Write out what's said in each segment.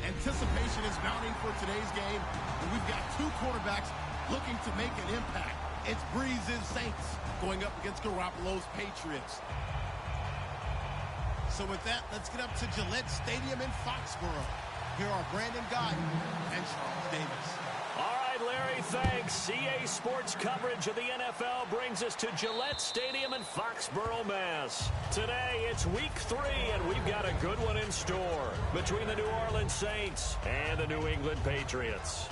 Anticipation is mounting for today's game, and we've got two quarterbacks looking to make an impact. It's Breeze's Saints going up against Garoppolo's Patriots. So with that, let's get up to Gillette Stadium in Foxborough. Here are Brandon Guyton and Charles Davis. All right, Larry, thanks. EA Sports coverage of the NFL brings us to Gillette Stadium in Foxborough, Mass. Today, it's week 3, and we've got a good one in store between the New Orleans Saints and the New England Patriots.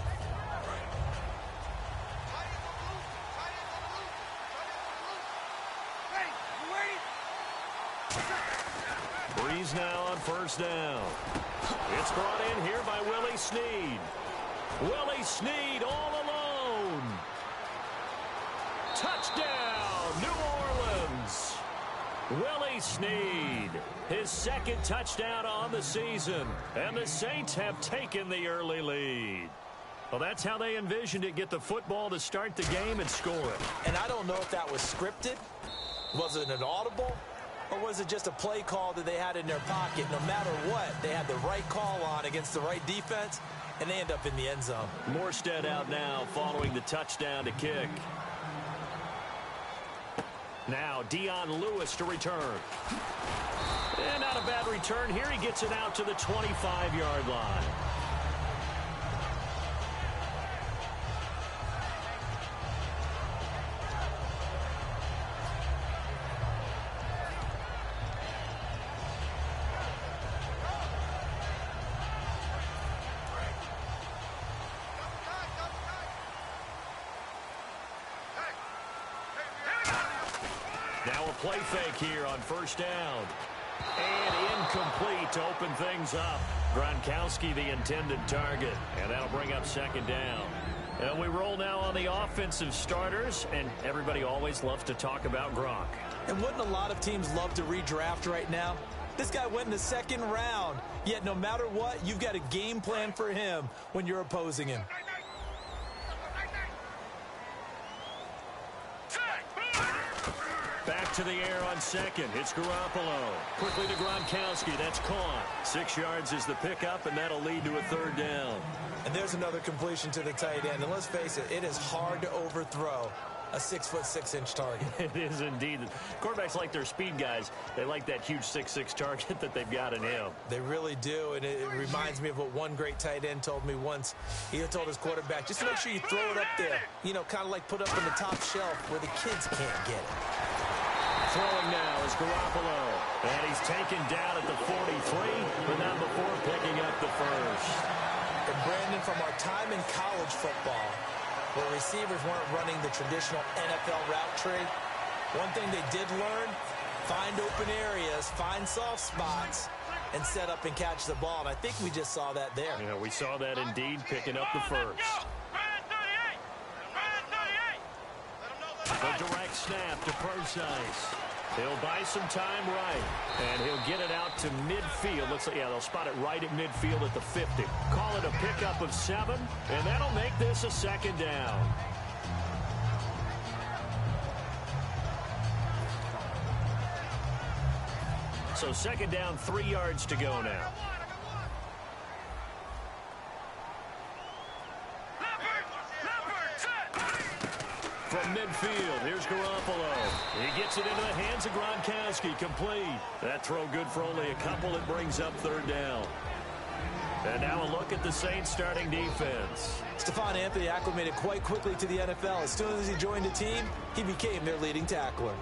Breeze now on first down. It's brought in here by Willie Snead. Willie Snead all alone. Touchdown, New Orleans. Willie Snead, his second touchdown on the season. And the Saints have taken the early lead. Well, that's how they envisioned it, get the football to start the game and score it. And I don't know if that was scripted. Was it an audible? Or was it just a play call that they had in their pocket? No matter what, they had the right call on against the right defense, and they end up in the end zone. Morstead out now following the touchdown to kick. Now Dion Lewis to return. And not a bad return here. He gets it out to the 25-yard line. Now a play fake here on first down. And incomplete to open things up. Gronkowski the intended target. And that'll bring up second down. And we roll now on the offensive starters. And everybody always loves to talk about Gronk. And wouldn't a lot of teams love to redraft right now? This guy went in the second round. Yet no matter what, you've got a game plan for him when you're opposing him. Back to the air on second. It's Garoppolo. Quickly to Gronkowski. That's caught. 6 yards is the pickup, and that'll lead to a third down. And there's another completion to the tight end. And let's face it, it is hard to overthrow a 6'6" target. It is indeed. Quarterbacks like their speed guys. They like that huge 6'6" target that they've got in him. They really do, and it reminds me of what one great tight end told me once. He told his quarterback, just make sure you throw it up there. You know, kind of like put up on the top shelf where the kids can't get it. Throwing now is Garoppolo. And he's taken down at the 43, but not before picking up the first. And Brandon, from our time in college football, where receivers weren't running the traditional NFL route tree, one thing they did learn, find open areas, find soft spots, and set up and catch the ball. And I think we just saw that there. Yeah, we saw that indeed, picking up the first. A direct snap to Procise. He'll buy some time right, and he'll get it out to midfield. Looks like, yeah, they'll spot it right at midfield at the 50. Call it a pickup of 7, and that'll make this a second down. So second down, 3 yards to go now. From midfield, here's Garoppolo. He gets it into the hands of Gronkowski, complete. That throw good for only a couple. It brings up third down. And now a look at the Saints starting defense. Stephon Anthony acclimated quite quickly to the NFL. As soon as he joined the team, he became their leading tackler.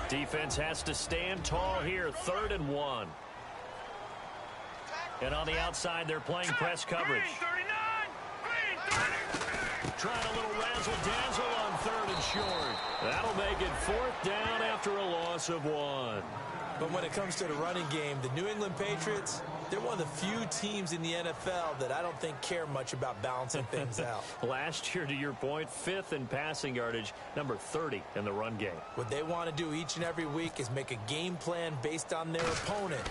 Defense has to stand tall here, 3rd and 1. And on the outside, they're playing press coverage. Trying a little razzle-dazzle on 3rd and short. That'll make it 4th down after a loss of 1. But when it comes to the running game, the New England Patriots, they're one of the few teams in the NFL that I don't think care much about balancing things out. Last year, to your point, 5th in passing yardage, number 30 in the run game. What they want to do each and every week is make a game plan based on their opponent,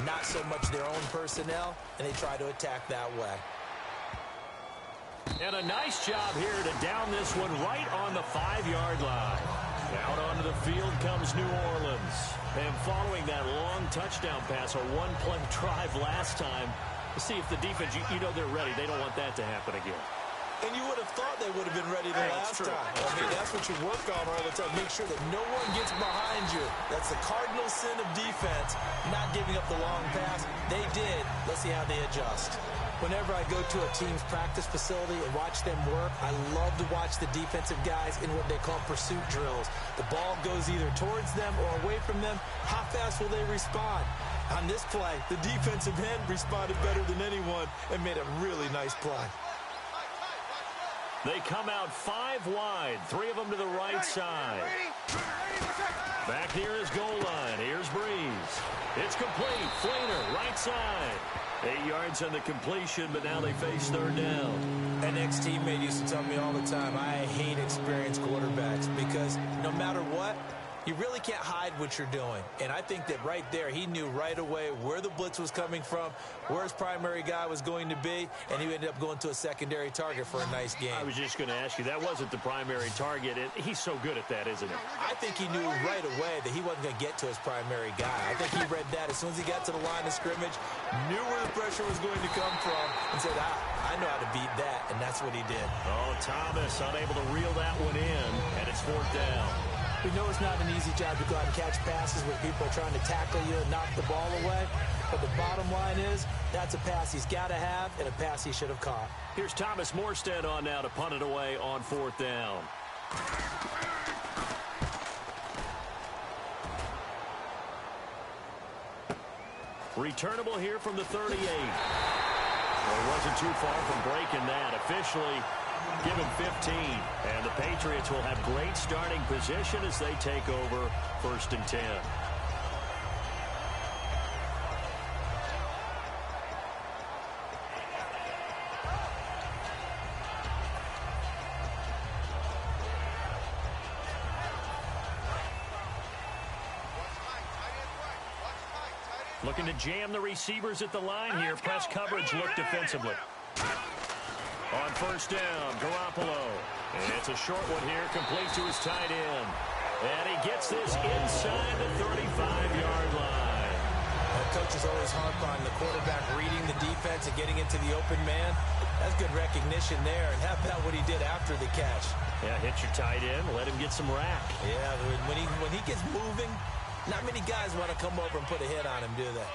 not so much their own personnel, and they try to attack that way. And a nice job here to down this one right on the 5-yard line. Out onto the field comes New Orleans. And following that long touchdown pass, a one-play drive last time, See if the defense, you know they're ready. They don't want that to happen again. And you would have thought they would have been ready the last time. I mean, that's what you work on all the time. Make sure that no one gets behind you. That's the cardinal sin of defense, not giving up the long pass. They did. Let's see how they adjust. Whenever I go to a team's practice facility and watch them work, I love to watch the defensive guys in what they call pursuit drills. The ball goes either towards them or away from them. How fast will they respond? On this play, the defensive end responded better than anyone and made a really nice play. They come out 5 wide, 3 of them to the right side. Back near his goal line. Here's Breeze. It's complete. Fleener, right side. 8 yards on the completion, but now they face third down. An ex-teammate used to tell me all the time, I hate experienced quarterbacks because no matter what, you really can't hide what you're doing. And I think that right there, he knew right away where the blitz was coming from, where his primary guy was going to be, and he ended up going to a secondary target for a nice game. I was just going to ask you, that wasn't the primary target. He's so good at that, isn't he? I think he knew right away that he wasn't going to get to his primary guy. I think he read that as soon as he got to the line of scrimmage, knew where the pressure was going to come from, and said, I know how to beat that, and that's what he did. Oh, Thomas unable to reel that one in, and it's fourth down. We know it's not an easy job to go out and catch passes where people are trying to tackle you and knock the ball away. But the bottom line is, that's a pass he's got to have and a pass he should have caught. Here's Thomas Morstead on now to punt it away on fourth down. Returnable here from the 38. Well, he wasn't too far from breaking that. Officially given 15, and the Patriots will have great starting position as they take over 1st and 10. Looking to jam the receivers at the line here. Press coverage look defensively. On first down, Garoppolo. And it's a short one here, complete to his tight end. And he gets this inside the 35-yard line. Coaches always harp on the quarterback reading the defense and getting into the open man. That's good recognition there. And how about what he did after the catch? Yeah, hit your tight end, let him get some rack. Yeah, when he gets moving, not many guys want to come over and put a hit on him, do they?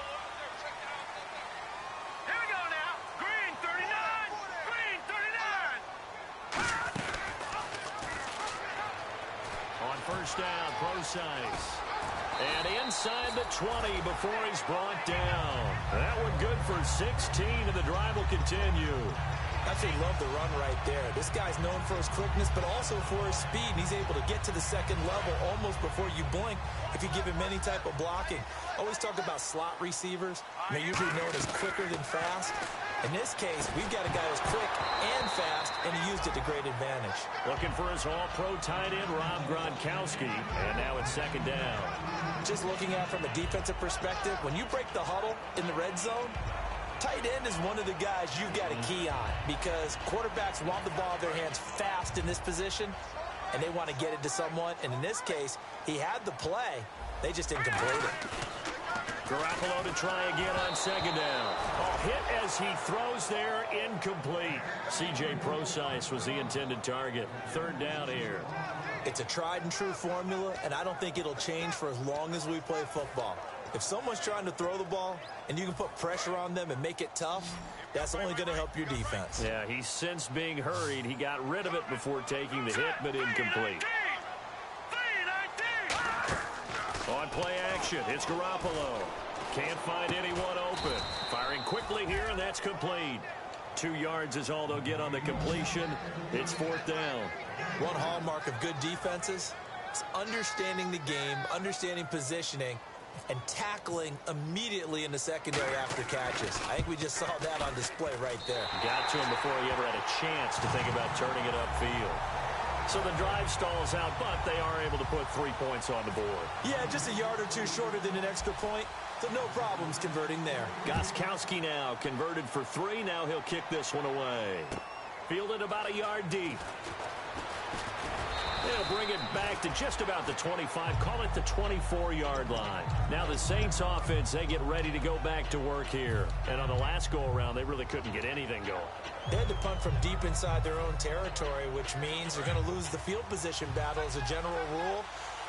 First down, Procise. And inside the 20 before he's brought down. That one good for 16, and the drive will continue. I absolutely love the run right there. This guy's known for his quickness, but also for his speed. And he's able to get to the second level almost before you blink if you give him any type of blocking. Always talk about slot receivers. They're usually known as quicker than fast. In this case, we've got a guy who's quick and fast, and he used it to great advantage. Looking for his all-pro tight end, Rob Gronkowski, and now it's second down. Just looking at it from a defensive perspective, when you break the huddle in the red zone, tight end is one of the guys you've got a key on because quarterbacks want the ball in their hands fast in this position, and they want to get it to someone. And in this case, he had the play. They just didn't complete it. Garoppolo to try again on second down. Oh, hit as he throws there, incomplete. C.J. Procise was the intended target. Third down here. It's a tried-and-true formula, and I don't think it'll change for as long as we play football. If someone's trying to throw the ball and you can put pressure on them and make it tough, that's only going to help your defense. Yeah, he's since being hurried. He got rid of it before taking the hit, but incomplete. On play action, it's Garoppolo. Can't find anyone open. Firing quickly here, and that's complete. 2 yards is all they'll get on the completion. It's fourth down. One hallmark of good defenses is understanding the game, understanding positioning, and tackling immediately in the secondary after catches. I think we just saw that on display right there. Got to him before he ever had a chance to think about turning it upfield. So the drive stalls out, but they are able to put 3 points on the board. Yeah, just a yard or two shorter than an extra point, so no problems converting there. Gostkowski now converted for 3. Now he'll kick this one away. Fielded about a yard deep. They'll bring it back to just about the 25. Call it the 24-yard line. Now the Saints offense, they get ready to go back to work here. And on the last go-around, they really couldn't get anything going. They had to punt from deep inside their own territory, which means they're going to lose the field position battle as a general rule.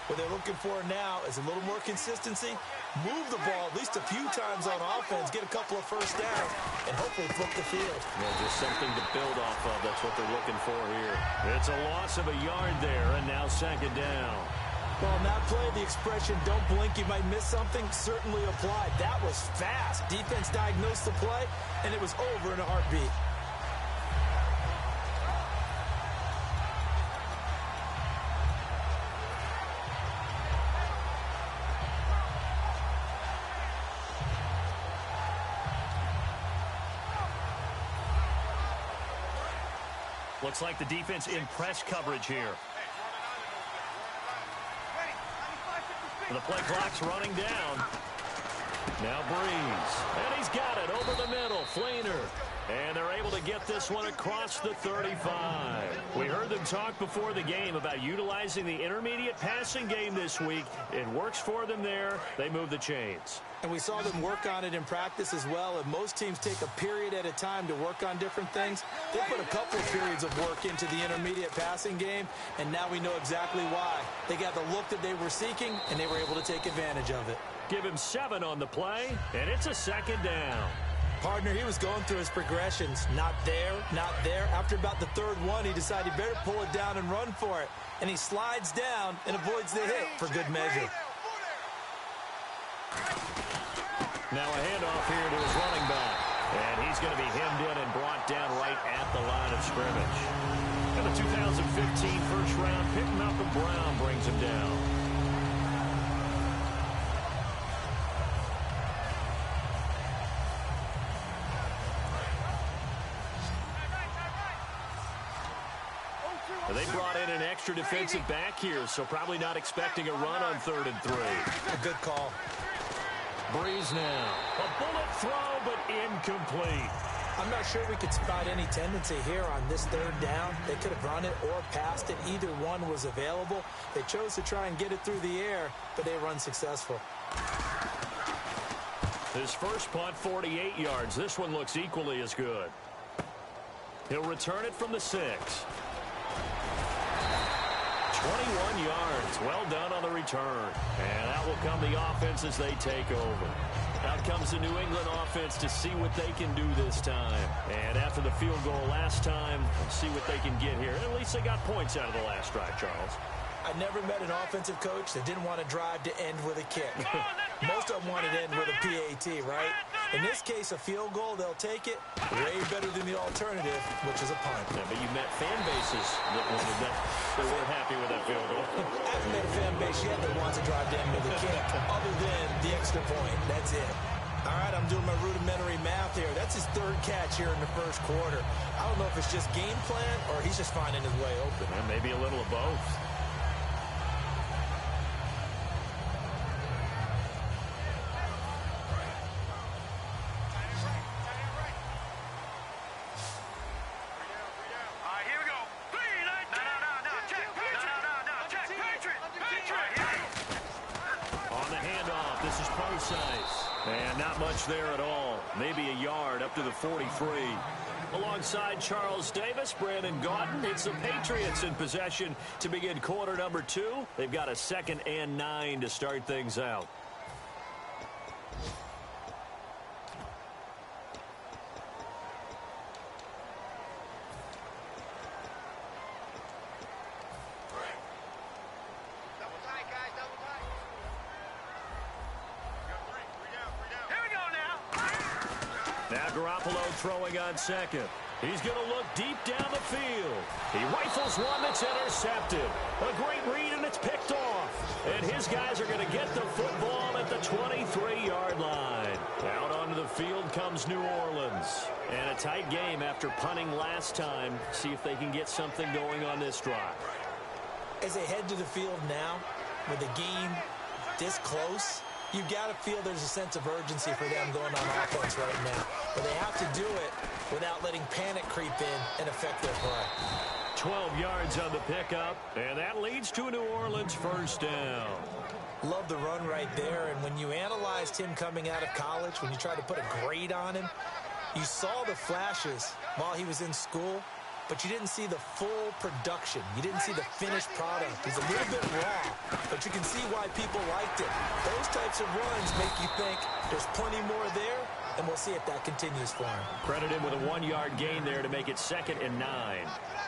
What they're looking for now is a little more consistency, move the ball at least a few times on offense, get a couple of first downs, and hopefully flip the field. Yeah, just something to build off of. That's what they're looking for here. It's a loss of a yard there, and now second down. Well, on that play, the expression, don't blink, you might miss something, certainly applied. That was fast. Defense diagnosed the play, and it was over in a heartbeat. Looks like the defense in press coverage here. The play clock's running down. Now Breeze. And he's got it over the middle. Fleener. And they're able to get this one across the 35. We heard them talk before the game about utilizing the intermediate passing game this week. It works for them there. They move the chains. And we saw them work on it in practice as well. And most teams take a period at a time to work on different things. They put a couple of periods of work into the intermediate passing game, and now we know exactly why. They got the look that they were seeking, and they were able to take advantage of it. Give him 7 on the play, and it's a second down. Partner, he was going through his progressions. Not there, not there. After about the third one, he decided he better pull it down and run for it. And he slides down and avoids the hit for good measure. Now a handoff here to his running back. And he's going to be hemmed in and brought down right at the line of scrimmage. And the 2015 first-round pick, Malcolm Brown, brings him down. They brought in an extra defensive back here, so probably not expecting a run on 3rd and 3. A good call. Breeze now. A bullet throw, but incomplete. I'm not sure we could spot any tendency here on this 3rd down. They could have run it or passed it. Either one was available. They chose to try and get it through the air, but they run successful. His first punt, 48 yards. This one looks equally as good. He'll return it from the 6. 21 yards. Well done on the return. And out will come the offense as they take over. Out comes the New England offense to see what they can do this time. And after the field goal last time, see what they can get here. At least they got points out of the last drive, Charles. I never met an offensive coach that didn't want to drive to end with a kick. Most of them wanted to end with a PAT, right? In this case, a field goal, they'll take it. Way better than the alternative, which is a punt. Yeah, but you met fan bases that weren't happy with that field goal. I haven't met a fan base yet that wants to drive to end with a kick, other than the extra point. That's it. All right, I'm doing my rudimentary math here. That's his 3rd catch here in the first quarter. I don't know if it's just game plan or he's just finding his way open. Yeah, maybe a little of both. And not much there at all. Maybe a yard up to the 43. Alongside Charles Davis, Brandon Gaudin. It's the Patriots in possession to begin quarter number 2. They've got a 2nd and 9 to start things out. Throwing on 2nd. He's going to look deep down the field. He rifles one that's intercepted. A great read, and it's picked off. And his guys are going to get the football at the 23-yard line. Out onto the field comes New Orleans. And a tight game after punting last time. See if they can get something going on this drive. As they head to the field now, with the game this close, you got to feel there's a sense of urgency for them going on offense right now. But they have to do it without letting panic creep in and affect their play. 12 yards on the pickup, and that leads to a New Orleans first down. Love the run right there, and when you analyzed him coming out of college, when you tried to put a grade on him, you saw the flashes while he was in school, but you didn't see the full production. You didn't see the finished product. He's a little bit raw, but you can see why people liked it. Those types of runs make you think there's plenty more there, and we'll see if that continues for him. Credit him with a 1-yard gain there to make it 2nd and 9.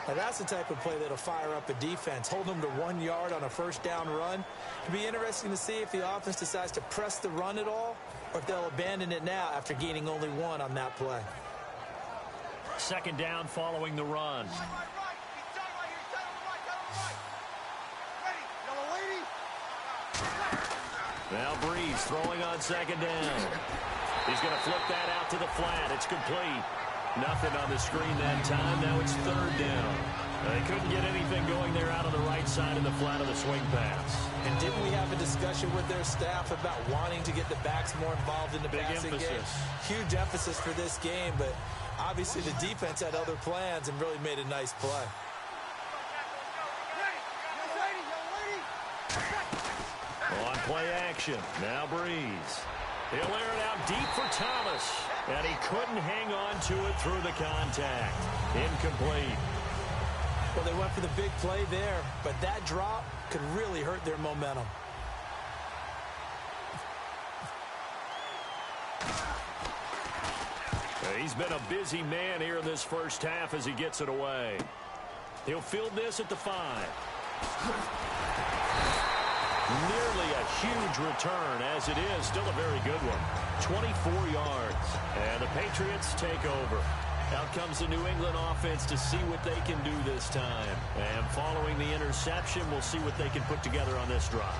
Now that's the type of play that'll fire up a defense. Hold them to 1 yard on a first down run. It'll be interesting to see if the offense decides to press the run at all, or if they'll abandon it now after gaining only 1 on that play. 2nd down following the run. Now Breeze throwing on 2nd down. He's going to flip that out to the flat. It's complete. Nothing on the screen that time. Now it's 3rd down. They couldn't get anything going there out on the right side of the flat of the swing pass. And didn't we have a discussion with their staff about wanting to get the backs more involved in the passing game? Huge emphasis for this game, but obviously the defense had other plans and really made a nice play. On play action, now Breeze. He'll air it out deep for Thomas, and he couldn't hang on to it through the contact. Incomplete. Well, they went for the big play there, but that drop could really hurt their momentum. He's been a busy man here in this first half as he gets it away. He'll field this at the 5. Nearly a huge return, as it is still a very good one. 24 yards, and the Patriots take over. Out comes the New England offense to see what they can do this time. And following the interception, we'll see what they can put together on this drive.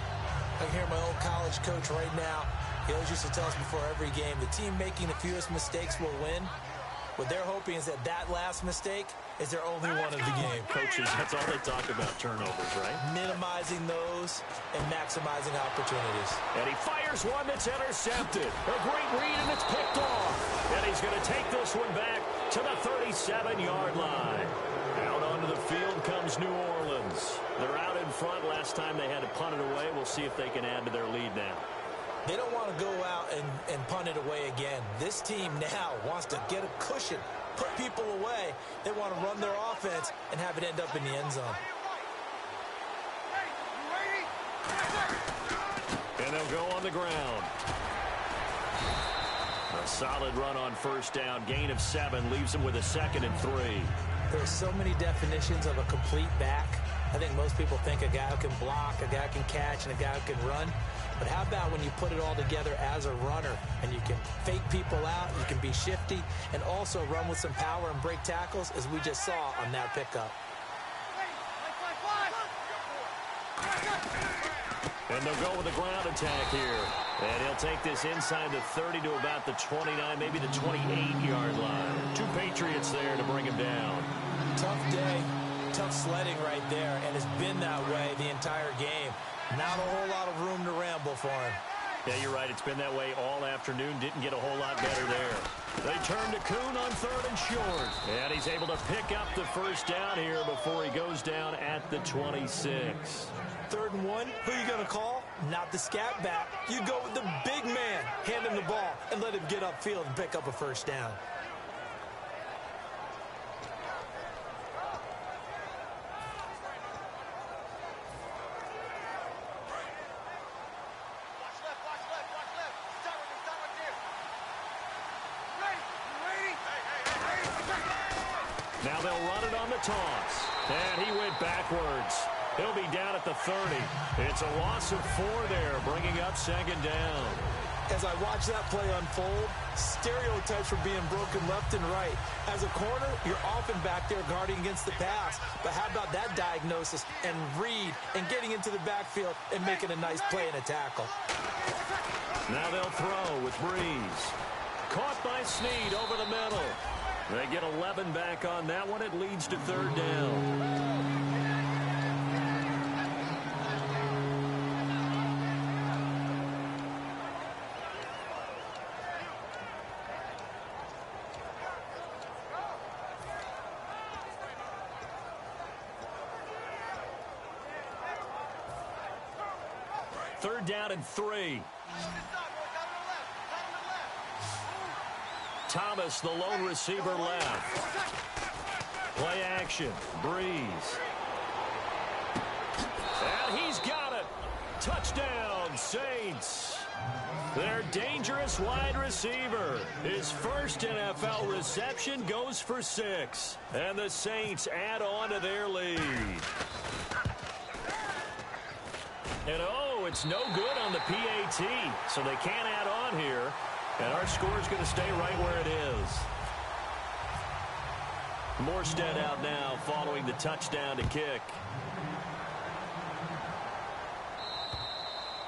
I can hear my old college coach right now. He always used to tell us before every game, the team making the fewest mistakes will win. What they're hoping is that last mistake is their only one of the game. Coaches, that's all they talk about, turnovers, right? Minimizing those and maximizing opportunities. And he fires one that's intercepted. A great read, and it's picked off. And he's going to take this one back to the 37-yard line. Out onto the field comes New Orleans. They're out in front. Last time they had to punt it away. We'll see if they can add to their lead now. They don't want to go out and punt it away again. This team now wants to get a cushion, put people away. They want to run their offense and have it end up in the end zone. And they'll go on the ground. A solid run on first down. Gain of 7 leaves them with a 2nd and 3. There are so many definitions of a complete back. I think most people think a guy who can block, a guy who can catch, and a guy who can run. But how about when you put it all together as a runner and you can fake people out, you can be shifty, and also run with some power and break tackles, as we just saw on that pickup. And they'll go with a ground attack here. And he'll take this inside the 30 to about the 29, maybe the 28-yard line. 2 Patriots there to bring him down. Tough day, tough sledding right there, and it's been that way the entire game. Not a whole lot of room to ramble for him. Yeah, you're right. It's been that way all afternoon. Didn't get a whole lot better there. They turn to Kuhn on 3rd and short. And he's able to pick up the first down here before he goes down at the 26. 3rd and 1, who are you going to call? Not the scat back. You go with the big man. Hand him the ball and let him get upfield and pick up a first down. Now they'll run it on the toss. And he went backwards. He'll be down at the 30. It's a loss of 4 there, bringing up 2nd down. As I watch that play unfold, stereotypes were being broken left and right. As a corner, you're often back there guarding against the pass. But how about that diagnosis and read and getting into the backfield and making a nice play and a tackle? Now they'll throw with Breeze. Caught by Snead over the middle. They get 11 back on that one. It leads to 3rd down. 3rd down and 3. Thomas, the lone receiver left. Play action. Breeze. And he's got it. Touchdown, Saints. Their dangerous wide receiver. His first NFL reception goes for 6. And the Saints add on to their lead. And oh, it's no good on the PAT. So they can't add on here. And our score is going to stay right where it is. Morstead out now following the touchdown to kick.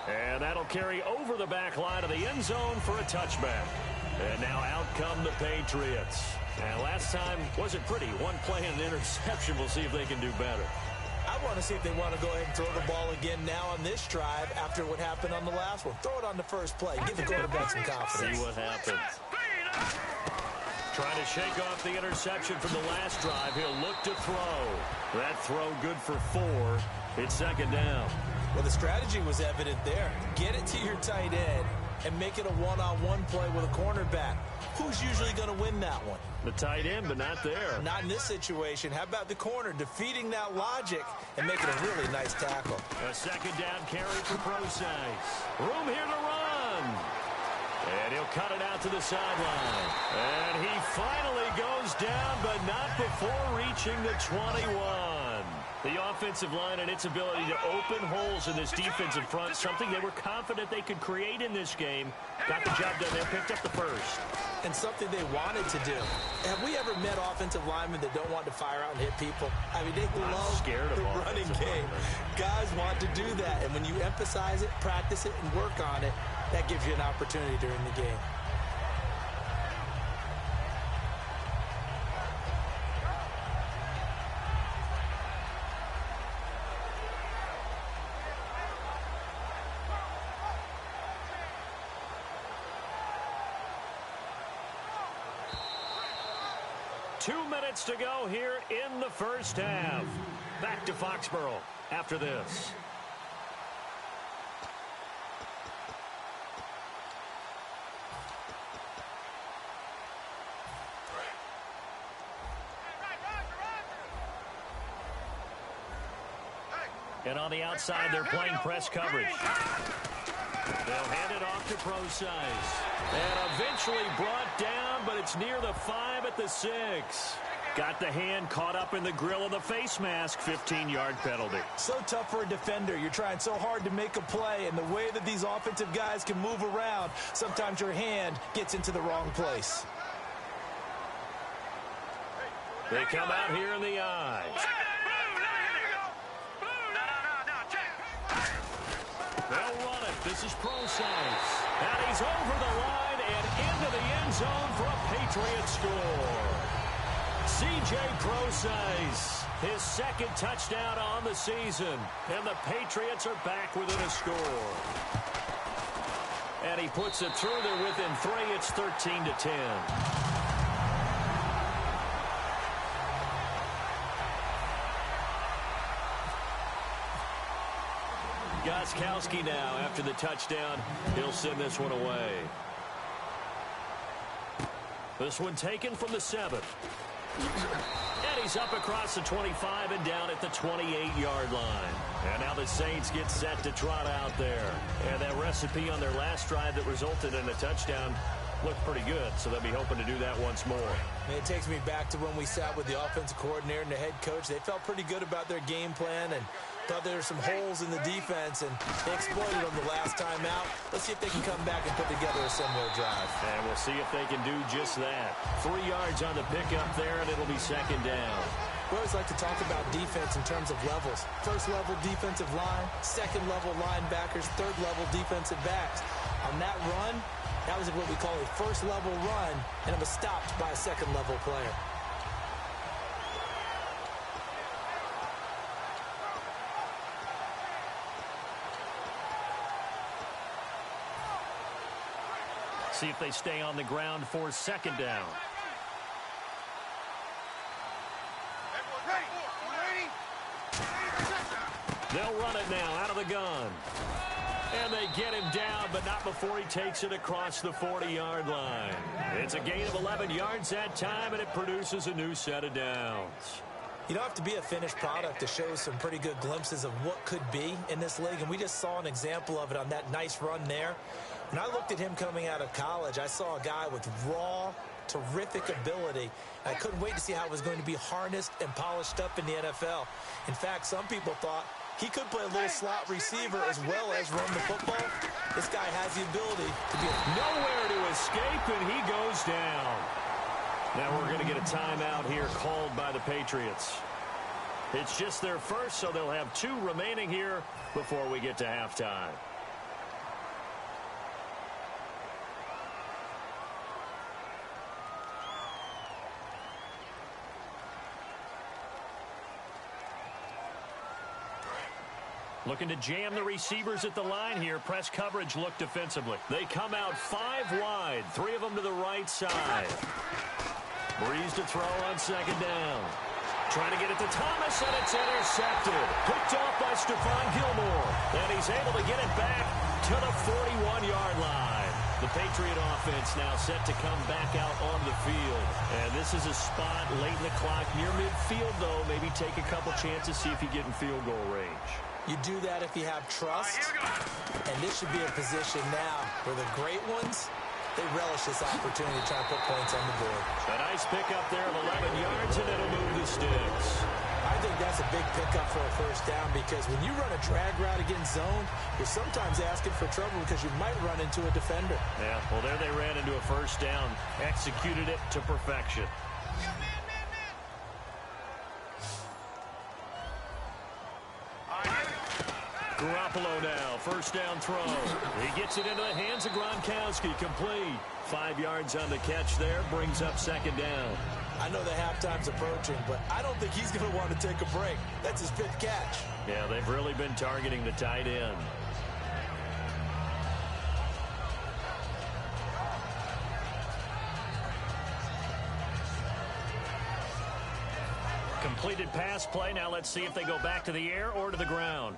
And that'll carry over the back line of the end zone for a touchback. And now out come the Patriots. And last time wasn't pretty. One play and an interception. We'll see if they can do better. I want to see if they want to go ahead and throw the ball again now on this drive after what happened on the last one. Throw it on the first play. Give the quarterback some confidence. See what happens. Trying to shake off the interception from the last drive. He'll look to throw. That throw good for 4. It's 2nd down. Well, the strategy was evident there. Get it to your tight end and make it a one-on-one play with a cornerback. Who's usually going to win that one? The tight end, but not there. Not in this situation. How about the corner defeating that logic and making a really nice tackle? A 2nd down carry for Procise. Room here to run. And he'll cut it out to the sideline. And he finally goes down, but not before reaching the 21. The offensive line and its ability to open holes in this defensive front, something they were confident they could create in this game. Got the job done there, picked up the first. And something they wanted to do. Have we ever met offensive linemen that don't want to fire out and hit people? I mean, they love the running game. Guys want to do that. And when you emphasize it, practice it, and work on it, that gives you an opportunity during the game. Two minutes to go here in the first half. Back to Foxborough after this. And on the outside, they're playing press coverage. They'll hand it off to Procise. And eventually brought down, but it's near the 5 at the 6. Got the hand caught up in the grill of the face mask. 15-yard penalty. So tough for a defender. You're trying so hard to make a play, and the way that these offensive guys can move around, sometimes your hand gets into the wrong place. They come out here in the eye. They'll run it. This is Procise. And he's over the line and into the end zone for a Patriot score. C.J. Procise, his 2nd touchdown on the season. And the Patriots are back within a score. And he puts it through. They're within 3. It's 13-10. Gostkowski now, after the touchdown, he'll send this one away. This one taken from the 7. And he's up across the 25 and down at the 28-yard line. And now the Saints get set to trot out there. And that recipe on their last drive that resulted in a touchdown looked pretty good, so they'll be hoping to do that once more. And it takes me back to when we sat with the offensive coordinator and the head coach. They felt pretty good about their game plan and thought there were some holes in the defense, and they exploited them the last time out. Let's see if they can come back and put together a similar drive. And we'll see if they can do just that. 3 yards on the pickup there, and it'll be 2nd down. We always like to talk about defense in terms of levels. 1st level defensive line, 2nd level linebackers, 3rd level defensive backs. On that run, that was what we call a 1st level run, and it was stopped by a 2nd level player. See if they stay on the ground for 2nd down. They'll run it now out of the gun. And they get him down, but not before he takes it across the 40-yard line. It's a gain of 11 yards that time, and it produces a new set of downs. You don't have to be a finished product to show some pretty good glimpses of what could be in this league, and we just saw an example of it on that nice run there. When I looked at him coming out of college, I saw a guy with raw, terrific ability. I couldn't wait to see how it was going to be harnessed and polished up in the NFL. In fact, some people thought he could play a little slot receiver as well as run the football. This guy has the ability to be nowhere to escape, and he goes down. Now we're going to get a timeout here called by the Patriots. It's just their first, so they'll have 2 remaining here before we get to halftime. Looking to jam the receivers at the line here. Press coverage look defensively. They come out 5 wide. 3 of them to the right side. Breeze to throw on second down. Trying to get it to Thomas, and it's intercepted. Picked off by Stephon Gilmore. And he's able to get it back to the 41-yard line. The Patriot offense now set to come back out on the field. And this is a spot late in the clock near midfield, though. Maybe take a couple chances, see if you get in field goal range. You do that if you have trust, and this should be a position now where the great ones, they relish this opportunity to try to put points on the board. A nice pickup there of 11 yards, and it'll move the sticks. I think that's a big pickup for a first down because when you run a drag route against zone, you're sometimes asking for trouble because you might run into a defender. Yeah, well, there they ran into a first down, executed it to perfection. Garoppolo now, first down throw. He gets it into the hands of Gronkowski, complete. 5 yards on the catch there, brings up second down. I know the halftime's approaching, but I don't think he's going to want to take a break. That's his 5th catch. Yeah, they've really been targeting the tight end. Completed pass play. Now let's see if they go back to the air or to the ground.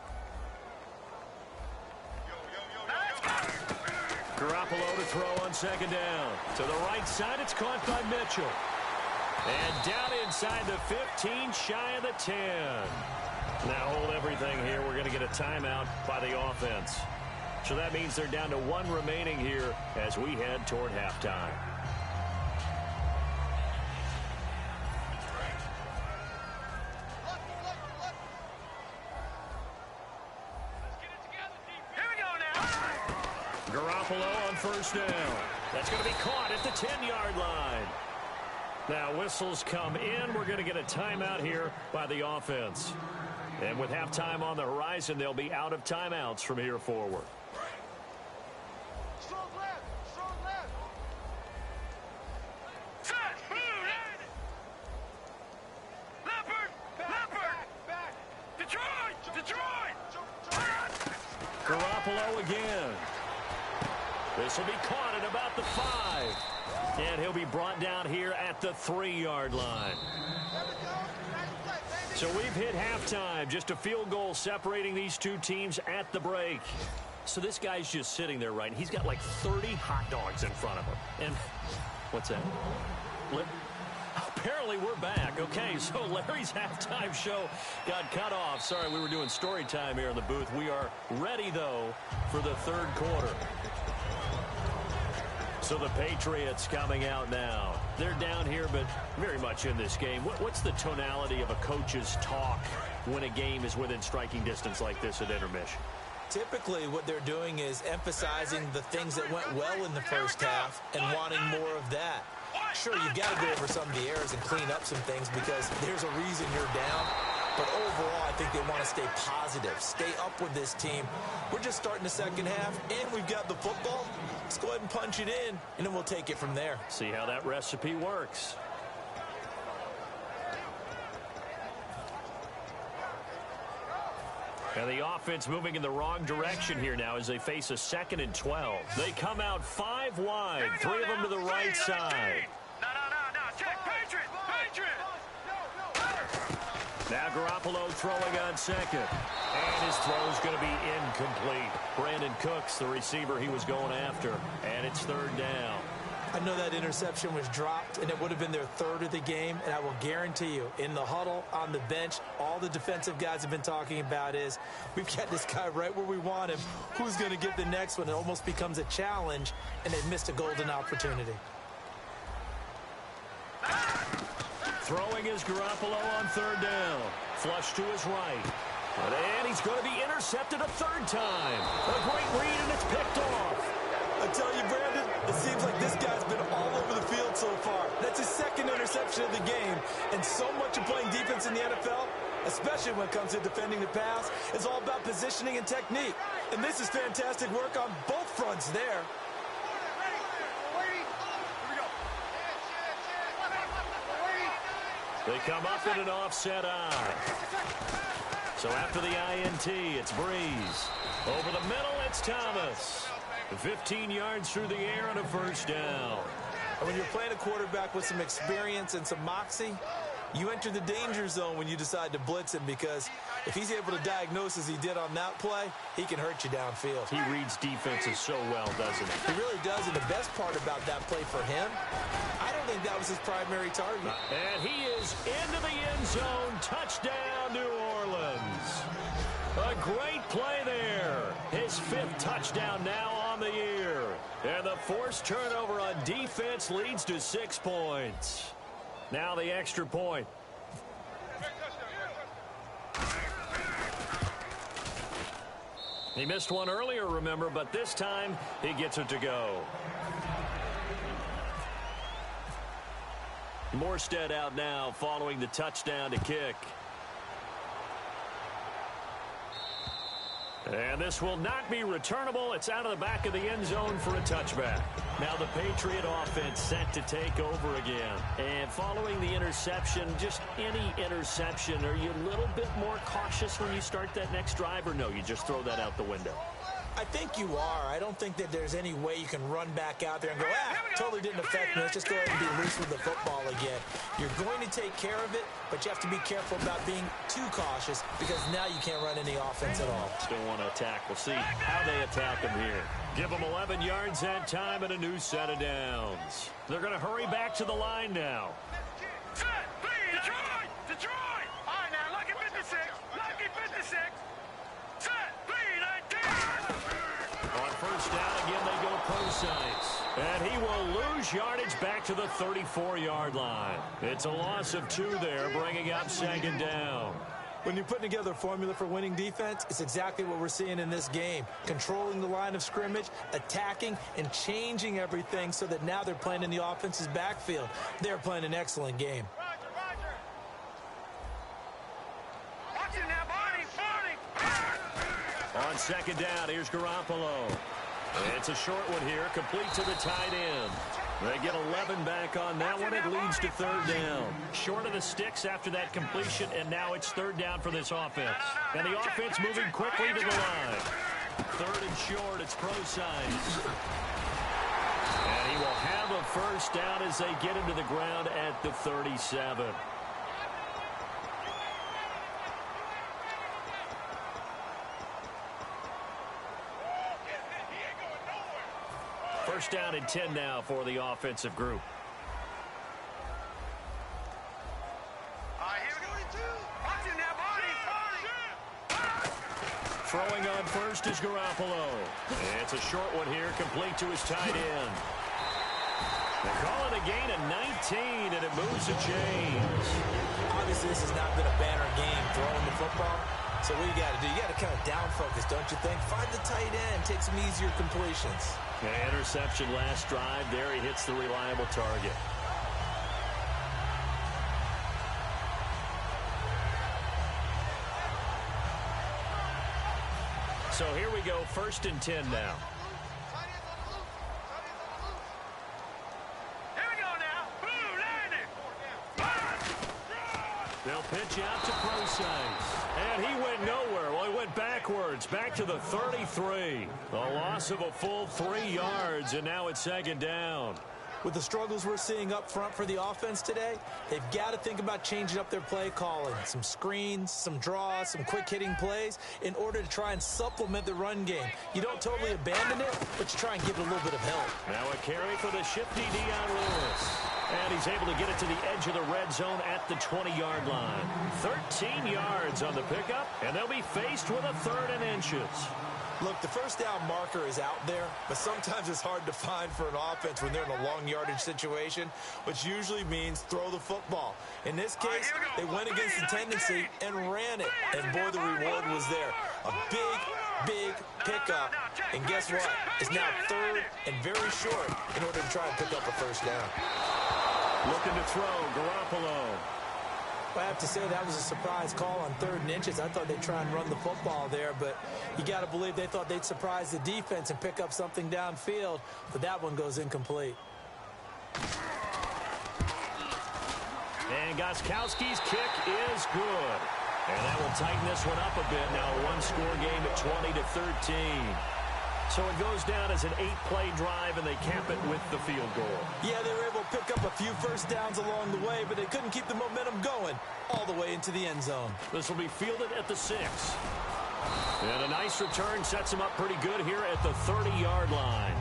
Garoppolo to throw on second down. To the right side, it's caught by Mitchell. And down inside the 15, shy of the 10. Now hold everything here. We're going to get a timeout by the offense. So that means they're down to 1 remaining here as we head toward halftime. Garoppolo on first down. That's going to be caught at the 10-yard line. Now whistles come in. We're going to get a timeout here by the offense. And with halftime on the horizon, they'll be out of timeouts from here forward. Strong left. Strong left. Set. Leopard. Leopard. Back. Detroit. Garoppolo again. This will be caught at about the 5. And he'll be brought down here at the 3-yard line. So we've hit halftime. Just a field goal separating these 2 teams at the break. So this guy's just sitting there, right? He's got like 30 hot dogs in front of him. And what's that? Apparently we're back. Okay, so Larry's halftime show got cut off. Sorry, we were doing story time here in the booth. We are ready, though, for the 3rd quarter. So the Patriots coming out now. They're down here, but very much in this game. What's the tonality of a coach's talk when a game is within striking distance like this at intermission? Typically, what they're doing is emphasizing the things that went well in the first half and wanting more of that. Sure, you've got to go over some of the errors and clean up some things because there's a reason you're down. But overall, I think they want to stay positive, stay up with this team. We're just starting the second half, and we've got the football. Let's go ahead and punch it in, and then we'll take it from there. See how that recipe works. And the offense moving in the wrong direction here now as they face a 2nd and 12. They come out 5 wide, 3 of them to the right side. No. Check. Patriot. Now Garoppolo throwing on second. And his throw's going to be incomplete. Brandon Cooks, the receiver he was going after. And it's third down. I know that interception was dropped, and it would have been their third of the game. And I will guarantee you, in the huddle, on the bench, all the defensive guys have been talking about is, we've got this guy right where we want him. Who's going to get the next one? It almost becomes a challenge, and they missed a golden opportunity. Throwing is Garoppolo on third down. Flush to his right. And he's going to be intercepted a third time. A great read, and it's picked off. I tell you, Brandon, it seems like this guy's been all over the field so far. That's his second interception of the game. And so much of playing defense in the NFL, especially when it comes to defending the pass, is all about positioning and technique. And this is fantastic work on both fronts there. They come up in an offset eye. So after the INT, it's Breeze. Over the middle, it's Thomas. 15 yards through the air and a first down. And when you're playing a quarterback with some experience and some moxie, you enter the danger zone when you decide to blitz him, because if he's able to diagnose as he did on that play, he can hurt you downfield. He reads defenses so well, doesn't he? He really does, and the best part about that play for him, I don't think that was his primary target. And he is into the end zone. Touchdown, New Orleans. A great play there. His fifth touchdown now on the year. And the forced turnover on defense leads to 6 points. Now the extra point. He missed one earlier, remember, but this time he gets it to go. Morstead out now following the touchdown to kick. And this will not be returnable. It's out of the back of the end zone for a touchback. Now the Patriot offense set to take over again. And following the interception, just any interception, are you a little bit more cautious when you start that next drive, or no, you just throw that out the window? I think you are. I don't think that there's any way you can run back out there and go, totally didn't affect me. Let's just go ahead and be loose with the football again. You're going to take care of it, but you have to be careful about being too cautious, because now you can't run any offense at all. Still want to attack. We'll see how they attack him here. Give them 11 yards that time and a new set of downs. They're going to hurry back to the line now. Set, three, Detroit! Detroit! All right, now, lucky 56. Lucky 56. Set, 3, 19. On first down, again, they go pro sites. And he will lose yardage back to the 34-yard line. It's a loss of 2 there, bringing up second down. When you're putting together a formula for winning defense, it's exactly what we're seeing in this game. Controlling the line of scrimmage, attacking, and changing everything so that now they're playing in the offense's backfield. They're playing an excellent game. Watch it now, Barney. On second down, here's Garoppolo. It's a short one here, complete to the tight end. They get 11 back on that one. It leads to third down. Short of the sticks after that completion, and now it's third down for this offense. And the offense moving quickly to the line. Third and short, it's pro size. And he will have a first down as they get him to the ground at the 37. First down and 10 now for the offensive group. Throwing on first is Garoppolo. It's a short one here, complete to his tight end. They call it a gain of 19, and it moves the chains. Obviously, this has not been a banner game throwing the football. So what you got to do, you got to kind of down focus, don't you think? Find the tight end, take some easier completions. Interception last drive. There he hits the reliable target. So here we go, first and 10 now. Here we go now. Blue landing. They'll pitch out to Procise. And he went nowhere. Well, he went backwards, back to the 33. A loss of a full 3 yards, and now it's second down. With the struggles we're seeing up front for the offense today, they've got to think about changing up their play calling. Some screens, some draws, some quick-hitting plays in order to try and supplement the run game. You don't totally abandon it, but you try and give it a little bit of help. Now a carry for the shifty Dion Lewis. And he's able to get it to the edge of the red zone at the 20-yard line. 13 yards on the pickup, and they'll be faced with a 3rd and inches. Look, the first down marker is out there, but sometimes it's hard to find for an offense when they're in a long yardage situation, which usually means throw the football. In this case, they went against the tendency and ran it, and boy, the reward was there. A big pickup, and guess what? It's now 3rd and very short in order to try and pick up a first down. Looking to throw, Garoppolo. I have to say that was a surprise call on 3rd and inches. I thought they'd try and run the football there, but you got to believe they thought they'd surprise the defense and pick up something downfield, but that one goes incomplete. And Gostkowski's kick is good. And that will tighten this one up a bit. Now a one-score game at 20-13. So it goes down as an 8-play drive, and they cap it with the field goal. Yeah, they were able to pick up a few first downs along the way, but they couldn't keep the momentum going all the way into the end zone. This will be fielded at the 6. And a nice return sets them up pretty good here at the 30-yard line.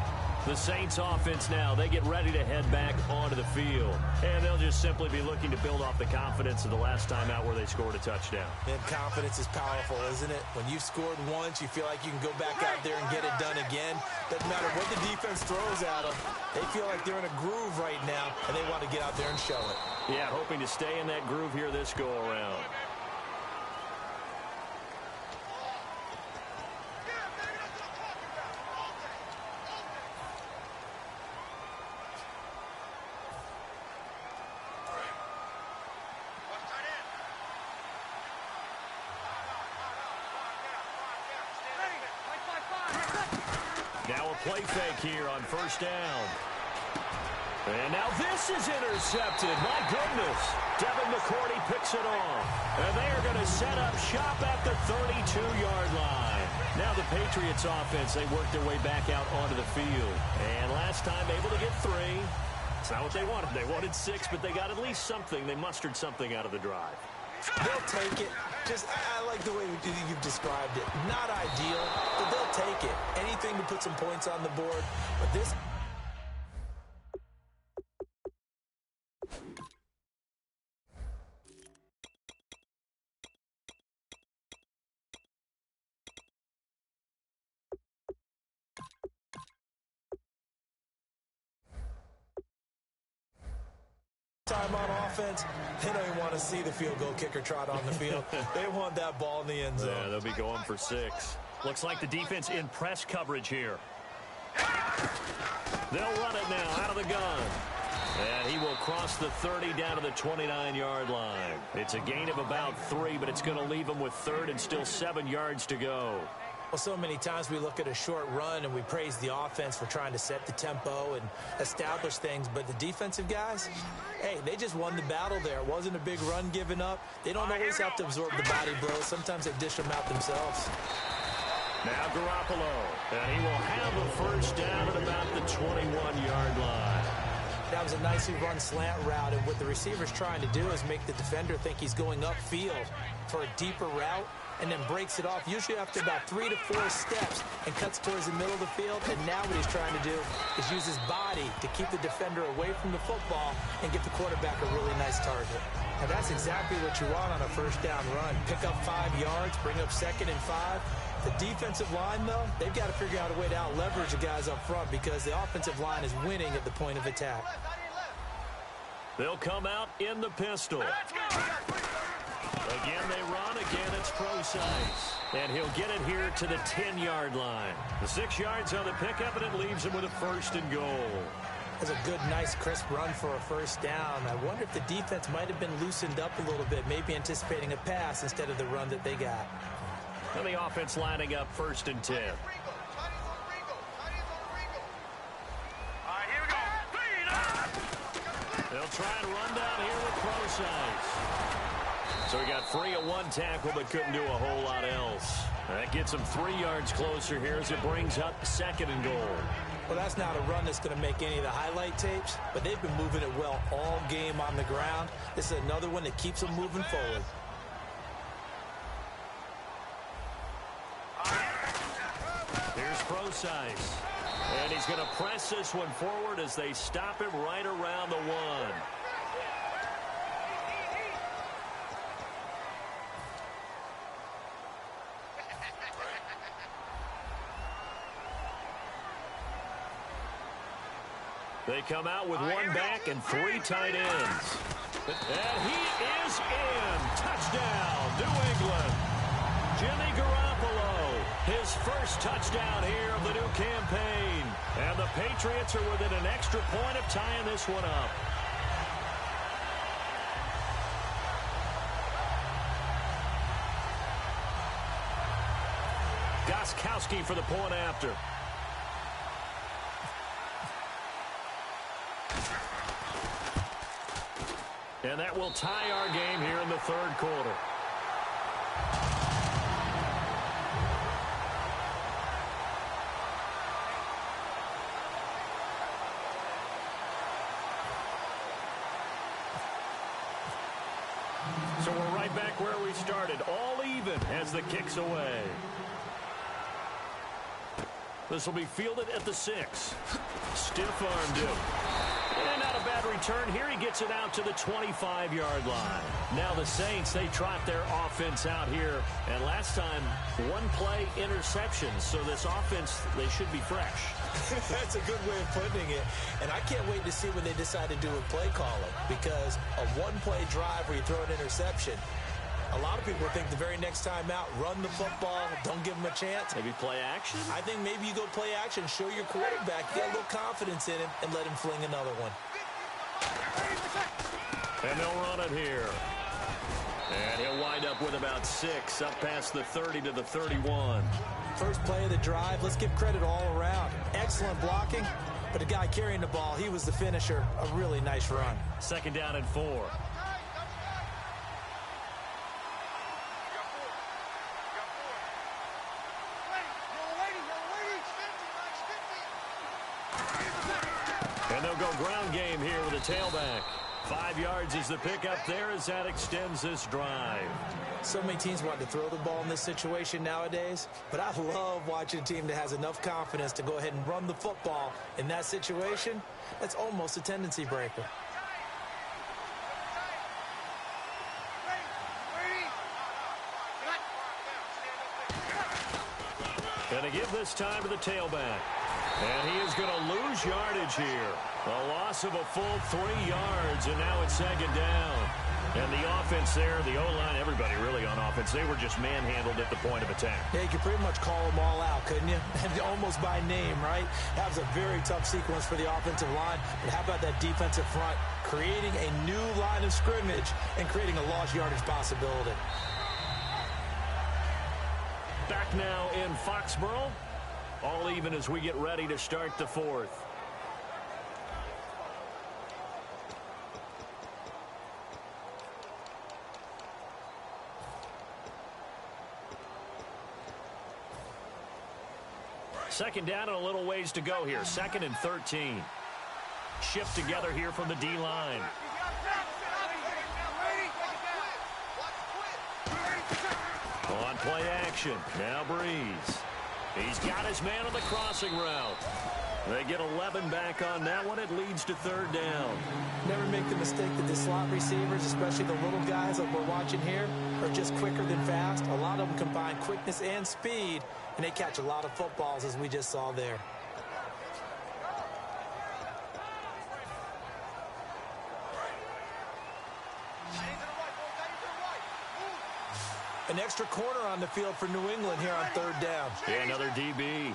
The Saints offense now, they get ready to head back onto the field. And they'll just simply be looking to build off the confidence of the last time out where they scored a touchdown. And confidence is powerful, isn't it? When you've scored once, you feel like you can go back out there and get it done again. Doesn't matter what the defense throws at them. They feel like they're in a groove right now, and they want to get out there and show it. Yeah, hoping to stay in that groove here this go-around. Now a play fake here on first down. And now this is intercepted. My goodness. Devin McCourty picks it off. And they are going to set up shop at the 32-yard line. Now the Patriots offense, they work their way back out onto the field. And last time able to get 3. It's not what they wanted. They wanted 6, but they got at least something. They mustered something out of the drive. They'll take it. I like the way you've described it. Not ideal, but they'll take it. Anything to put some points on the board. But this... time on offense, they don't even want to see the field goal kicker trot on the field. They want that ball in the end zone. Yeah, they'll be going for 6. Looks like the defense in press coverage here. They'll run it now out of the gun. And he will cross the 30 down to the 29-yard line. It's a gain of about 3, but it's going to leave him with 3rd and still 7 yards to go. Well, so many times we look at a short run and we praise the offense for trying to set the tempo and establish things, but the defensive guys, hey, they just won the battle there. It wasn't a big run given up. They don't always have to absorb the body blows. Sometimes they dish them out themselves. Now Garoppolo, and he will have a first down at about the 21-yard line. That was a nicely run slant route, and what the receiver's trying to do is make the defender think he's going upfield for a deeper route, and then breaks it off, usually after about 3 to 4 steps, and cuts towards the middle of the field. And now what he's trying to do is use his body to keep the defender away from the football and get the quarterback a really nice target. And that's exactly what you want on a first down run. Pick up 5 yards, bring up 2nd and 5. The defensive line, though, they've got to figure out a way to out-leverage the guys up front because the offensive line is winning at the point of attack. They'll come out in the pistol. Again, they run. Again, it's Procise. And he'll get it here to the 10-yard line. The 6 yards on the pickup, and it leaves him with a 1st and goal. That's a good, nice, crisp run for a first down. I wonder if the defense might have been loosened up a little bit, maybe anticipating a pass instead of the run that they got. And the offense lining up 1st and 10. They'll try and run down here with Procise. So he got free of 1 tackle, but couldn't do a whole lot else. That gets him 3 yards closer here as it brings up 2nd and goal. Well, that's not a run that's going to make any of the highlight tapes, but they've been moving it well all game on the ground. This is another one that keeps them moving forward. Here's Procise. And he's going to press this one forward as they stop him right around the 1. They come out with 1 back and 3 tight ends. And he is in. Touchdown, New England. Jimmy Garoppolo, his first touchdown here of the new campaign. And the Patriots are within an extra point of tying this one up. Gostkowski for the point after. And that will tie our game here in the 3rd quarter. So we're right back where we started, all even as the kick's away. This will be fielded at the 6. Stiff-armed him. And not a bad return here. He gets it out to the 25-yard line. Now the Saints, they trot their offense out here. And last time, 1-play interceptions. So this offense, they should be fresh. That's a good way of putting it. And I can't wait to see what they decide to do with play calling. Because a 1-play drive where you throw an interception, a lot of people think the very next time out, run the football, don't give them a chance. Maybe play action? I think maybe you go play action, show your quarterback, get a little confidence in him, and let him fling another one. And they'll run it here. And he'll wind up with about 6, up past the 30 to the 31. First play of the drive, let's give credit all around. Excellent blocking, but the guy carrying the ball, he was the finisher. A really nice run. 2nd down and 4. And they'll go ground game here with a tailback. 5 yards is the pickup there as that extends this drive. So many teams want to throw the ball in this situation nowadays, but I love watching a team that has enough confidence to go ahead and run the football in that situation. That's almost a tendency breaker. And to give this time to the tailback. And he is going to lose yardage here. A loss of a full 3 yards, and now it's 2nd down. And the offense there, the O-line, everybody really on offense, they were just manhandled at the point of attack. Yeah, you could pretty much call them all out, couldn't you? Almost by name, right? That was a very tough sequence for the offensive line. But how about that defensive front creating a new line of scrimmage and creating a lost yardage possibility? Back now in Foxborough. All even as we get ready to start the 4th. Second down and a little ways to go here. 2nd and 13. Shift together here from the D-line. On play action. Now Breeze. He's got his man on the crossing route. They get 11 back on that one. It leads to 3rd down. Never make the mistake that the slot receivers, especially the little guys that we're watching here, are just quicker than fast. A lot of them combine quickness and speed, and they catch a lot of footballs, as we just saw there. An extra corner on the field for New England here on 3rd down. Yeah, another DB.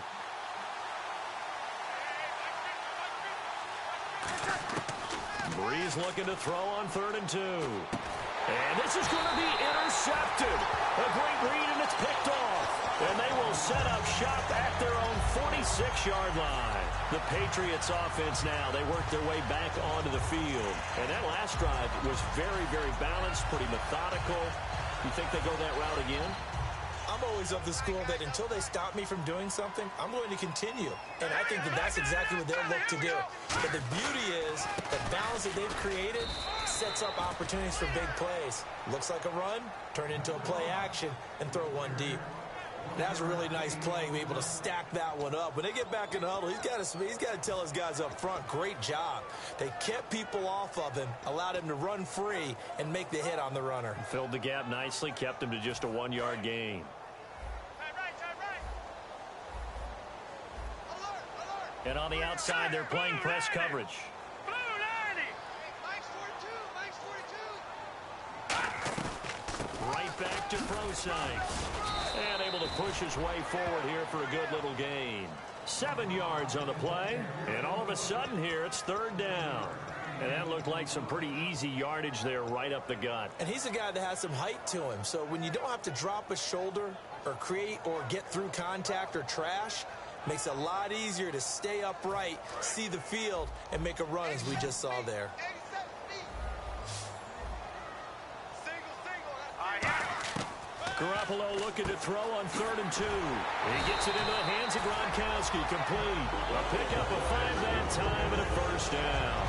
Breeze looking to throw on 3rd and 2. And this is going to be intercepted. A great read, and it's picked off. And they will set up shop at their own 46-yard line. The Patriots offense now, they work their way back onto the field. And that last drive was very, very balanced, pretty methodical. You think they go that route again? I'm always of the school that until they stop me from doing something, I'm going to continue. And I think that that's exactly what they'll look to do. But the beauty is the balance that they've created sets up opportunities for big plays. Looks like a run, turn into a play action, and throw one deep. That's a really nice play, be able to stack that one up. When they get back in the huddle, he's got to tell his guys up front, great job. They kept people off of him, allowed him to run free, and make the hit on the runner. Filled the gap nicely, kept him to just a 1-yard gain. And on the outside, they're playing press coverage. Right back to Prosite. And able to push his way forward here for a good little gain. 7 yards on the play. And all of a sudden here, it's 3rd down. And that looked like some pretty easy yardage there right up the gut. And he's a guy that has some height to him. So when you don't have to drop a shoulder or create or get through contact or trash, makes it a lot easier to stay upright, see the field, and make a run as we just saw there. Garoppolo looking to throw on 3rd and 2. He gets it into the hands of Gronkowski. Complete. A pickup of 5 that time and a 1st down.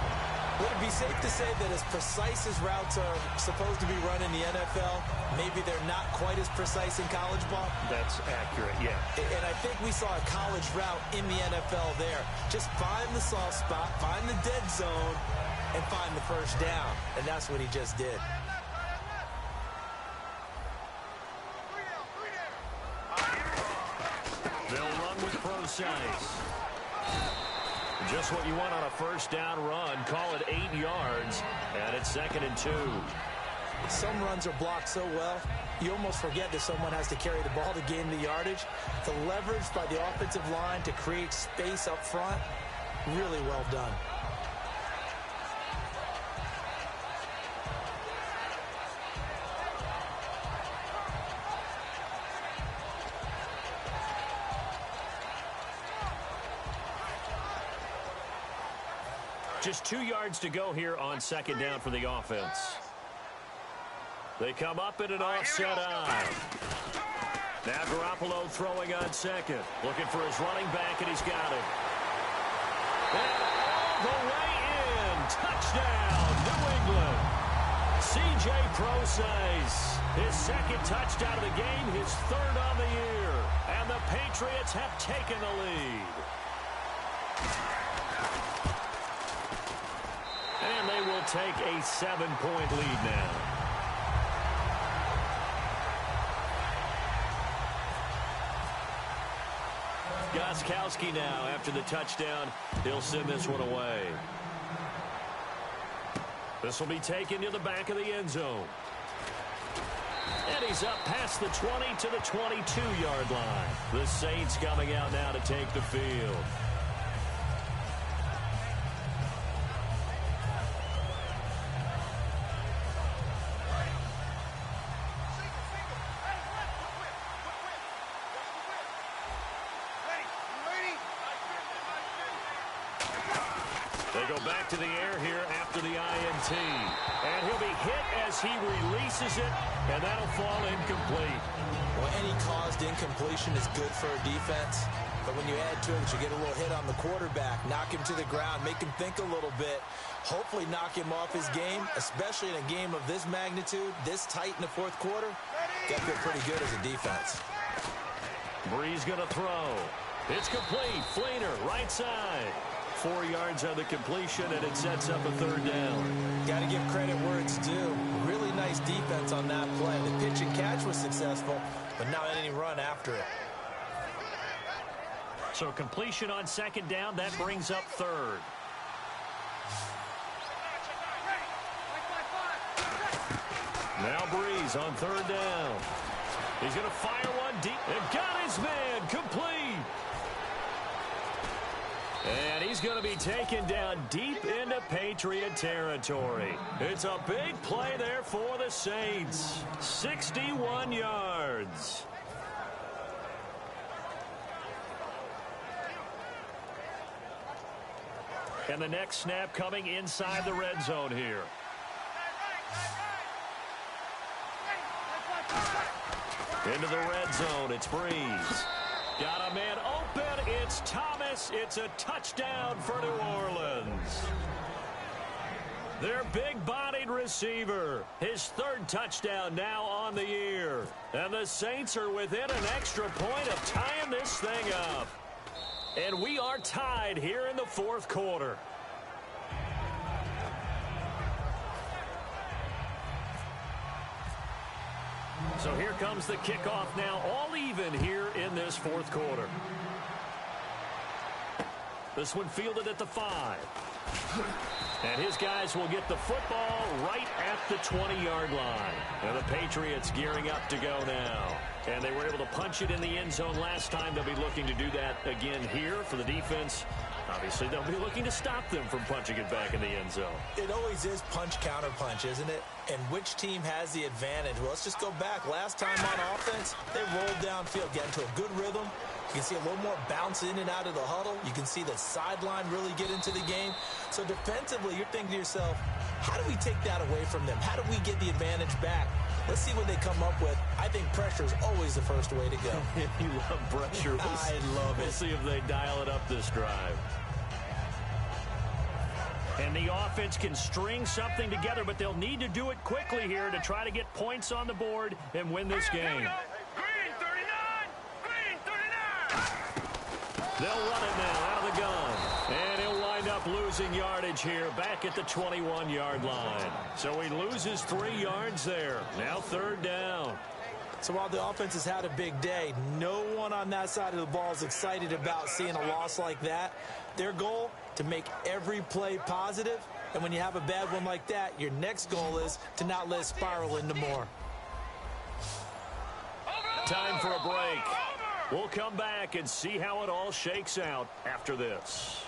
Would it be safe to say that as precise as routes are supposed to be run in the NFL, maybe they're not quite as precise in college ball? That's accurate, yeah. And I think we saw a college route in the NFL there. Just find the soft spot, find the dead zone, and find the 1st down. And that's what he just did. They'll run with Prosite. Just what you want on a 1st down run. Call it 8 yards, and it's 2nd and 2. Some runs are blocked so well, you almost forget that someone has to carry the ball to gain the yardage. The leverage by the offensive line to create space up front, really well done. Just 2 yards to go here on 2nd down for the offense. They come up in an offset eye. Now Garoppolo throwing on 2nd. Looking for his running back, and he's got it. And all the way in. Touchdown, New England. C.J. Prosite. His 2nd touchdown of the game, his 3rd on the year. And the Patriots have taken the lead. And they will take a 7-point lead now. Gronkowski now after the touchdown. He'll send this one away. This will be taken to the back of the end zone. And he's up past the 20 to the 22-yard line. The Saints coming out now to take the field. They go back to the air here after the INT. And he'll be hit as he releases it, and that'll fall incomplete. Well, any caused incompletion is good for a defense. But when you add to it, you get a little hit on the quarterback, knock him to the ground, make him think a little bit, hopefully knock him off his game, especially in a game of this magnitude, this tight in the 4th quarter. Got to feel pretty good as a defense. Breeze going to throw. It's complete. Fleener, right side. 4 yards on the completion, and it sets up a 3rd down. Got to give credit where it's due. Really nice defense on that play. The pitch and catch was successful, but not any run after it. So completion on 2nd down, that brings up 3rd. Now Breeze on 3rd down. He's going to fire one deep and got his man complete. And he's going to be taken down deep into Patriot territory. It's a big play there for the Saints. 61 yards. And the next snap coming inside the red zone here. Into the red zone, it's Breeze. Got a man open, it's Thomas. It's a touchdown for New Orleans. Their big-bodied receiver, his third touchdown now on the year. And the Saints are within an extra point of tying this thing up. And we are tied here in the fourth quarter. So here comes the kickoff now, all even here in this fourth quarter. This one fielded at the 5. And his guys will get the football right at the 20-yard line. And the Patriots gearing up to go now. And they were able to punch it in the end zone last time. They'll be looking to do that again here for the defense. Obviously, they'll be looking to stop them from punching it back in the end zone. It always is punch-counter-punch, isn't it? And which team has the advantage? Well, let's just go back. Last time on offense, they rolled downfield, get into a good rhythm. You can see a little more bounce in and out of the huddle. You can see the sideline really get into the game. So defensively, you're thinking to yourself, how do we take that away from them? How do we get the advantage back? Let's see what they come up with. I think pressure is always the first way to go. You love pressure. I love it. We'll see if they dial it up this drive. And the offense can string something together, but they'll need to do it quickly here to try to get points on the board and win this game. Green 39! Green 39! They'll run it now out of the gun. And he'll wind up losing yardage here back at the 21-yard line. So he loses 3 yards there. Now third down. So while the offense has had a big day, no one on that side of the ball is excited about seeing a loss like that. Their goal, to make every play positive. And when you have a bad one like that, your next goal is to not let it spiral into more. Time for a break. We'll come back and see how it all shakes out after this.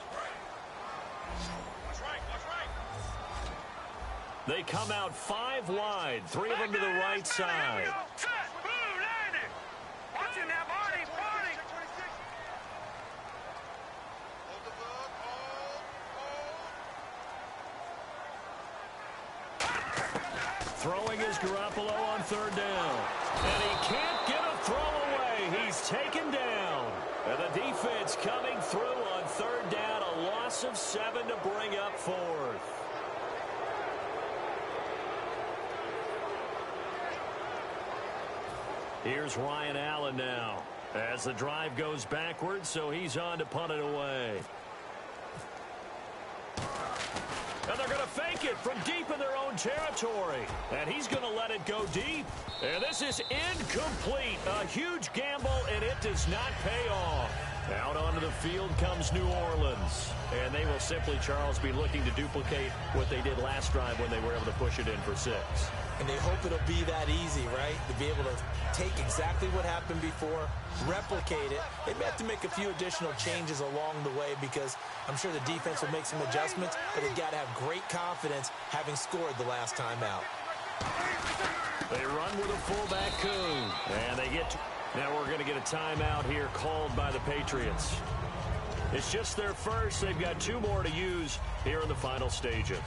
They come out 5 wide, 3 of them to the right side. Throwing is Garoppolo on third down. And he can't get a throw away. He's taken down. And the defense coming through on third down. A loss of 7 to bring up fourth. Here's Ryan Allen now as the drive goes backwards, so he's on to punt it away. And they're going to fake it from deep in their own territory. And he's going to let it go deep. And this is incomplete. A huge gamble, and it does not pay off. Out onto the field comes New Orleans. And they will simply, Charles, be looking to duplicate what they did last drive when they were able to push it in for 6. And they hope it'll be that easy, right? To be able to take exactly what happened before, replicate it. They may have to make a few additional changes along the way because I'm sure the defense will make some adjustments, but they've got to have great confidence having scored the last time out. They run with a fullback, Coon. And they get... Now we're going to get a timeout here called by the Patriots. It's just their first. They've got 2 more to use here in the final stages.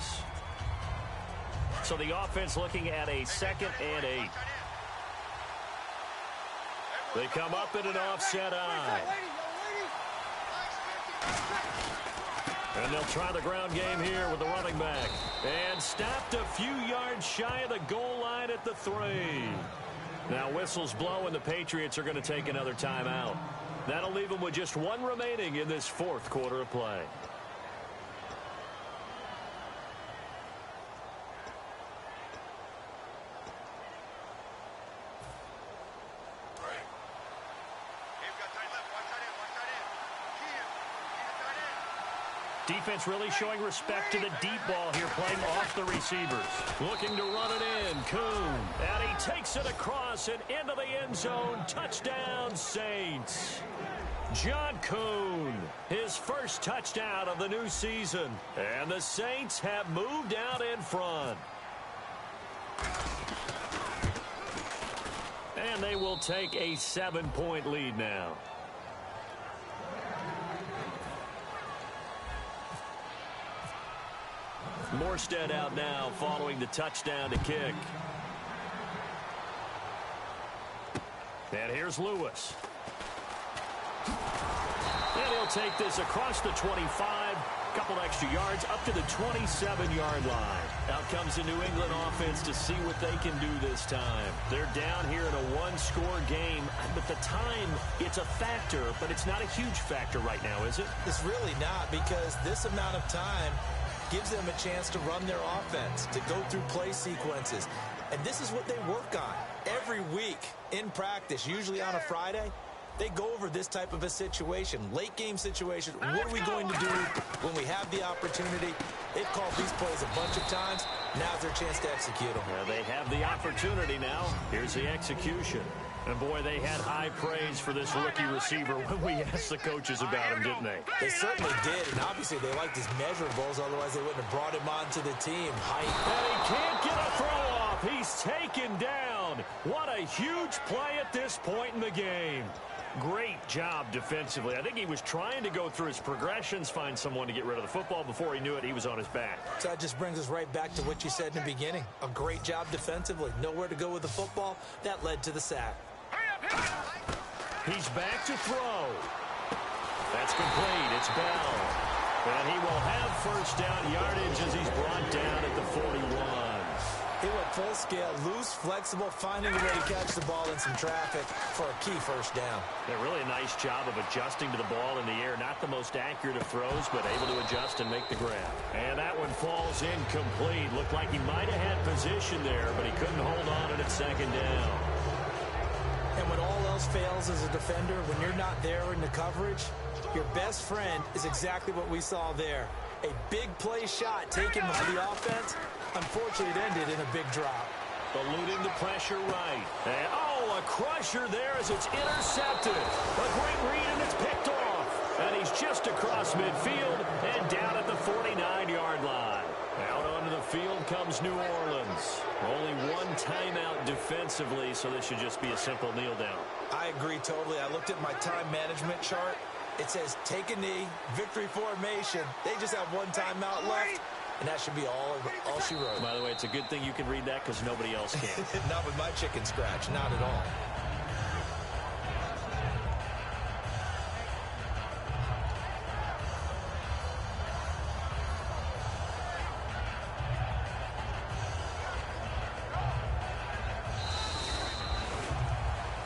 So the offense looking at a 2nd and 8. They come up in an offset eye. And they'll try the ground game here with the running back. And stopped a few yards shy of the goal line at the 3. Now whistles blow and the Patriots are going to take another timeout. That'll leave them with just 1 remaining in this fourth quarter of play. Defense really showing respect to the deep ball here, playing off the receivers. Looking to run it in, Coon. And he takes it across and into the end zone. Touchdown, Saints. John Coon, his first touchdown of the new season. And the Saints have moved out in front. And they will take a 7-point lead now. Morstead out now following the touchdown to kick. And here's Lewis. And he'll take this across the 25. Couple extra yards up to the 27-yard line. Out comes the New England offense to see what they can do this time. They're down here in a one-score game, but the time, it's a factor, but it's not a huge factor right now, is it? It's really not, because this amount of time gives them a chance to run their offense, to go through play sequences. And this is what they work on every week in practice, usually on a Friday. They go over this type of a situation, late game situation. What are we going to do when we have the opportunity? They've called these plays a bunch of times. Now's their chance to execute them. Yeah, they have the opportunity now. Here's the execution. And, boy, they had high praise for this rookie receiver when we asked the coaches about him, didn't they? They certainly did, and obviously they liked his measurables. Otherwise, they wouldn't have brought him onto the team. Height. And he can't get a throw off. He's taken down. What a huge play at this point in the game. Great job defensively. I think he was trying to go through his progressions, find someone to get rid of the football. Before he knew it, he was on his back. So that just brings us right back to what you said in the beginning. A great job defensively. Nowhere to go with the football. That led to the sack. He's back to throw. That's complete. It's Bell. And he will have first down yardage as he's brought down at the 41. He went full scale, loose, flexible, finding a way to catch the ball in some traffic for a key first down. Yeah, really a nice job of adjusting to the ball in the air. Not the most accurate of throws, but able to adjust and make the grab. And that one falls incomplete. Looked like he might have had position there, but he couldn't hold on to it at second down. And when all else fails as a defender, when you're not there in the coverage, your best friend is exactly what we saw there. A big play shot taken by the offense. Unfortunately, it ended in a big drop. Eluding the pressure right. And, oh, a crusher there as it's intercepted. A great read, and it's picked off. And he's just across midfield and down at the 49-yard line. Out onto the field comes New Orleans. Only one timeout defensively, so this should just be a simple kneel down. I agree totally. I looked at my time management chart. It says take a knee, victory formation. They just have one timeout left, and that should be all she wrote. By the way, it's a good thing you can read that because nobody else can. Not with my chicken scratch, not at all.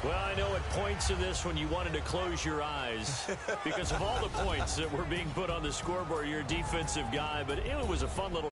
Well, I know at points in this when you wanted to close your eyes because of all the points that were being put on the scoreboard. You're a defensive guy, but it was a fun little